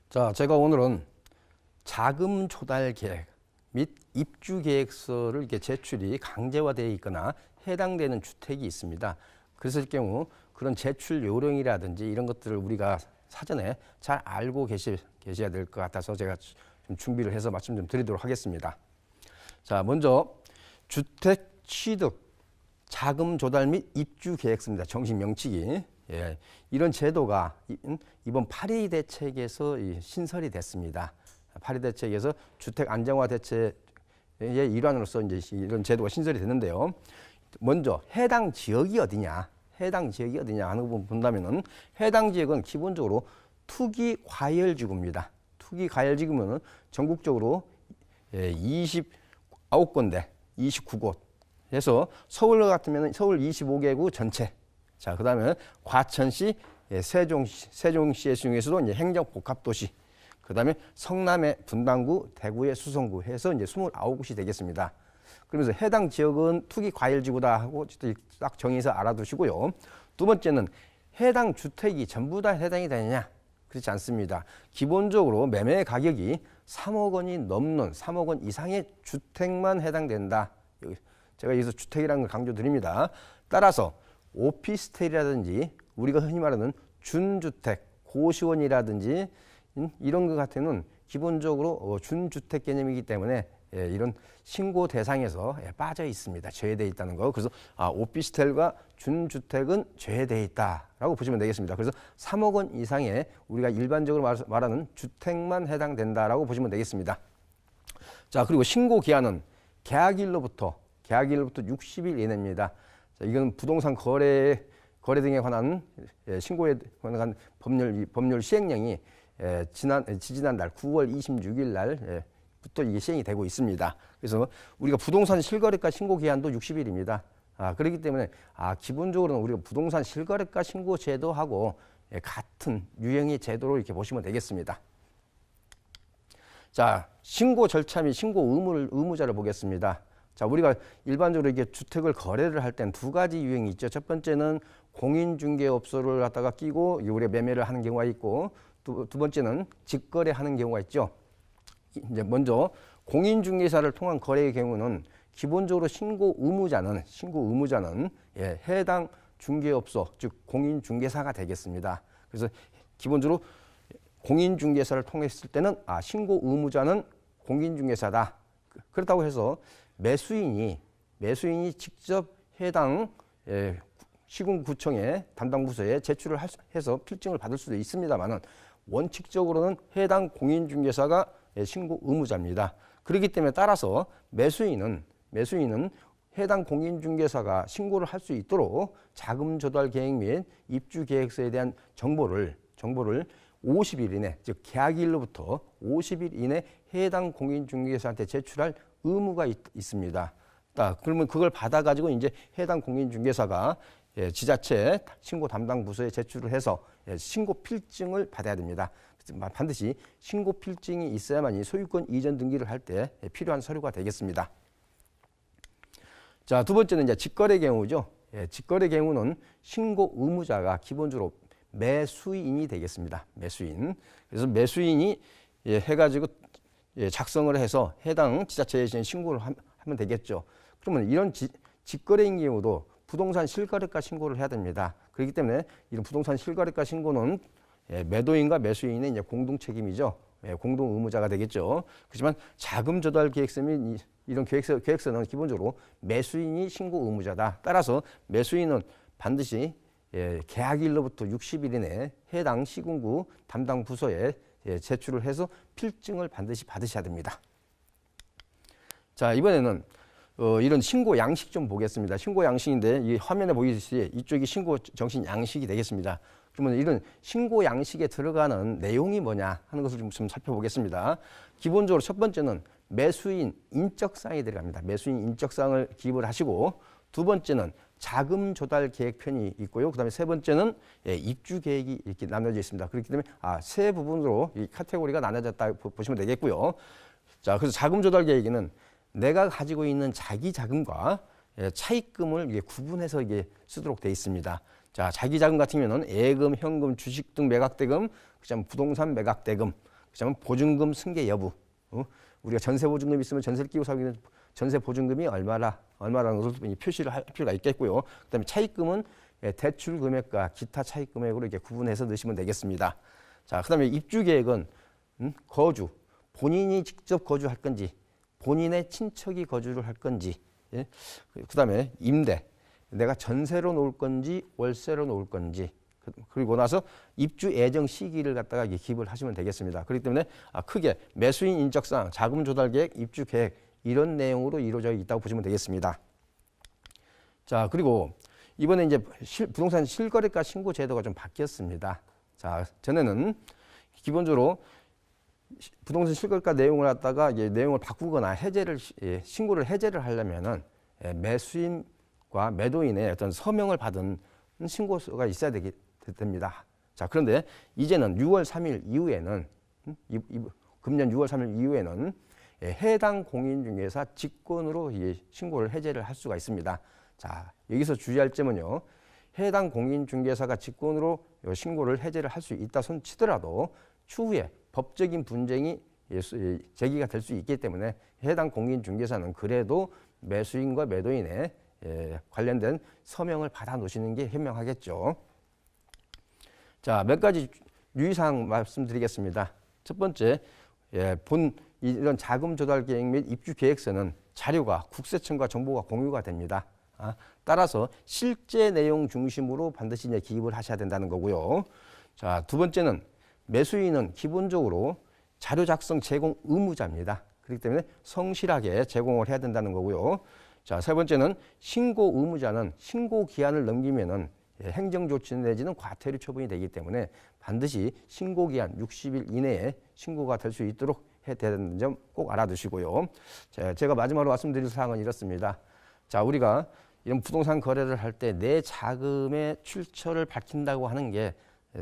자, 제가 오늘은 자금 조달 계획 및 입주 계획서를 이렇게 제출이 강제화되어 있거나 해당되는 주택이 있습니다. 그랬을 경우 그런 제출 요령이라든지 이런 것들을 우리가 사전에 잘 알고 계셔야 될 것 같아서 제가 좀 준비를 해서 말씀 좀 드리도록 하겠습니다. 자, 먼저 주택 취득 자금 조달 및 입주 계획서입니다. 정식 명칭이. 예, 이런 제도가 이번 8.2 대책에서 신설이 됐습니다. 8.2 대책에서 주택 안정화 대책의 일환으로서 이제 이런 제도가 신설이 됐는데요. 먼저 해당 지역이 어디냐 하는 부분 본다면은 해당 지역은 기본적으로 투기 과열지구입니다. 투기 과열지구면은 전국적으로 29군데, 29곳 해서 서울 같으면 서울 25개구 전체. 자, 그다음에 과천시, 세종시 중에서도 이제 행정복합도시. 그다음에 성남의 분당구, 대구의 수성구 해서 이제 29곳이 되겠습니다. 그러면서 해당 지역은 투기 과열지구다 하고 딱 정의해서 알아두시고요. 두 번째는 해당 주택이 전부 다 해당이 되느냐? 그렇지 않습니다. 기본적으로 매매 가격이 3억 원이 넘는 3억 원 이상의 주택만 해당된다. 제가 여기서 주택이라는 걸 강조드립니다. 따라서 오피스텔이라든지 우리가 흔히 말하는 준주택, 고시원이라든지 이런 것 같은 기본적으로 준주택 개념이기 때문에 이런 신고 대상에서 빠져 있습니다. 제외되어 있다는 거. 그래서 오피스텔과 준주택은 제외되어 있다라고 보시면 되겠습니다. 그래서 3억 원 이상의 우리가 일반적으로 말하는 주택만 해당된다라고 보시면 되겠습니다. 자, 그리고 신고 기한은 계약일로부터 60일 이내입니다. 자, 이건 부동산 거래 등에 관한 신고에 관한 법률 시행령이 지지난달 9월 26일 날부터 이게 시행이 되고 있습니다. 그래서 우리가 부동산 실거래가 신고 기한도 60일입니다. 그렇기 때문에 기본적으로는 우리가 부동산 실거래가 신고 제도하고 같은 유형의 제도로 이렇게 보시면 되겠습니다. 자, 신고 절차 및 신고 의무자를 보겠습니다. 자, 우리가 일반적으로 이게 주택을 거래를 할 땐 두 가지 유형이 있죠. 첫 번째는 공인중개업소를 갖다가 끼고 우리가 매매를 하는 경우가 있고, 두 번째는 직거래하는 경우가 있죠. 이제 먼저 공인중개사를 통한 거래의 경우는 기본적으로 신고 의무자는 해당 중개업소, 즉 공인중개사가 되겠습니다. 그래서 기본적으로 공인중개사를 통했을 때는 신고 의무자는 공인중개사다. 그렇다고 해서 매수인이 직접 해당 시군구청의 담당 부서에 제출을 해서 필증을 받을 수도 있습니다만은 원칙적으로는 해당 공인중개사가 신고 의무자입니다. 그렇기 때문에 따라서 매수인은 해당 공인중개사가 신고를 할 수 있도록 자금 조달 계획 및 입주 계획서에 대한 정보를 50일 이내, 즉 계약일로부터 50일 이내 해당 공인중개사한테 제출할 의무가 있습니다. 그러면 그걸 받아가지고 이제 해당 공인중개사가 지자체 신고 담당 부서에 제출을 해서 신고 필증을 받아야 됩니다. 반드시 신고 필증이 있어야만이 소유권 이전 등기를 할 때 필요한 서류가 되겠습니다. 자, 두 번째는 이제 직거래 경우죠. 직거래 경우는 신고 의무자가 기본적으로 매수인이 되겠습니다. 매수인. 그래서 매수인이 해가지고 작성을 해서 해당 지자체에 신고를 하면 되겠죠. 그러면 이런 직거래인 경우도 부동산 실거래가 신고를 해야 됩니다. 그렇기 때문에 이런 부동산 실거래가 신고는 매도인과 매수인의 이제 공동 책임이죠. 공동 의무자가 되겠죠. 그렇지만 자금 조달 계획서 및 이런 계획서는 기본적으로 매수인이 신고 의무자다. 따라서 매수인은 반드시 계약일로부터 60일 이내에 해당 시군구 담당 부서에 제출을 해서 필증을 반드시 받으셔야 됩니다. 자, 이번에는 이런 신고 양식 좀 보겠습니다. 신고 양식인데 이 화면에 보이듯이 이쪽이 신고 정신 양식이 되겠습니다. 그러면 이런 신고 양식에 들어가는 내용이 뭐냐 하는 것을 좀 살펴보겠습니다. 기본적으로 첫 번째는 매수인 인적사항이 들어갑니다. 매수인 인적사항을 기입을 하시고, 두 번째는 자금 조달 계획편이 있고요. 그다음에 세 번째는 입주 계획이 이렇게 나눠져 있습니다. 그렇기 때문에 세 부분으로 이 카테고리가 나눠졌다 보시면 되겠고요. 자, 그래서 자금 조달 계획에는 내가 가지고 있는 자기 자금과 차입금을 이게 구분해서 이게 쓰도록 되어 있습니다. 자, 자기 자금 같은 경우는 예금, 현금, 주식 등 매각대금, 그다음 부동산 매각대금, 그다음에 보증금 승계 여부. 우리가 전세 보증금이 있으면 전세를 끼고 살고 있는 전세 보증금이 얼마라는 것을 표시를 할 필요가 있겠고요. 그다음에 차입금은 대출 금액과 기타 차입 금액으로 이렇게 구분해서 넣으시면 되겠습니다. 자, 그다음에 입주 계획은 거주, 본인이 직접 거주할 건지, 본인의 친척이 거주를 할 건지, 예? 그다음에 임대, 내가 전세로 놓을 건지 월세로 놓을 건지, 그리고 나서 입주 예정 시기를 갖다가 기입을 하시면 되겠습니다. 그렇기 때문에 크게 매수인 인적사항, 자금 조달 계획, 입주 계획 이런 내용으로 이루어져 있다고 보시면 되겠습니다. 자, 그리고 이번에 이제 부동산 실거래가 신고 제도가 좀 바뀌었습니다. 자, 전에는 기본적으로 부동산 실거래가 내용을 갖다가 이제 내용을 바꾸거나 해제를 신고를 해제를 하려면은 매수인과 매도인의 어떤 서명을 받은 신고서가 있어야 됩니다. 자, 그런데 이제는 6월 3일 이후에는 금년 6월 3일 이후에는 해당 공인중개사 직권으로 신고를 해제를 할 수가 있습니다. 자, 여기서 주의할 점은요. 해당 공인중개사가 직권으로 신고를 해제를 할 수 있다 손 치더라도 추후에 법적인 분쟁이 제기가 될 수 있기 때문에 해당 공인중개사는 그래도 매수인과 매도인의 관련된 서명을 받아 놓으시는 게 현명하겠죠. 자, 몇 가지 유의사항 말씀드리겠습니다. 첫 번째, 이런 자금 조달 계획 및 입주 계획서는 자료가 국세청과 정보가 공유가 됩니다. 따라서 실제 내용 중심으로 반드시 이제 기입을 하셔야 된다는 거고요. 자, 두 번째는 매수인은 기본적으로 자료 작성 제공 의무자입니다. 그렇기 때문에 성실하게 제공을 해야 된다는 거고요. 자, 세 번째는 신고 의무자는 신고 기한을 넘기면은 행정조치 내지는 과태료 처분이 되기 때문에 반드시 신고 기한 60일 이내에 신고가 될 수 있도록 해야 되는 점 꼭 알아두시고요. 자, 제가 마지막으로 말씀드릴 사항은 이렇습니다. 자, 우리가 이런 부동산 거래를 할 때 내 자금의 출처를 밝힌다고 하는 게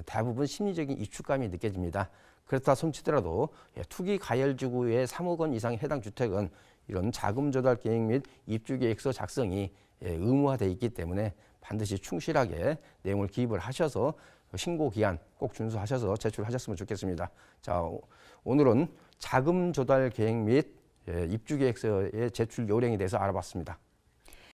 대부분 심리적인 위축감이 느껴집니다. 그렇다 손치더라도 투기 가열지구의 3억 원 이상의 해당 주택은 이런 자금 조달 계획 및 입주 계획서 작성이 의무화되어 있기 때문에 반드시 충실하게 내용을 기입을 하셔서 신고 기한 꼭 준수하셔서 제출하셨으면 좋겠습니다. 자, 오늘은 자금 조달 계획 및 입주 계획서의 제출 요령에 대해서 알아봤습니다.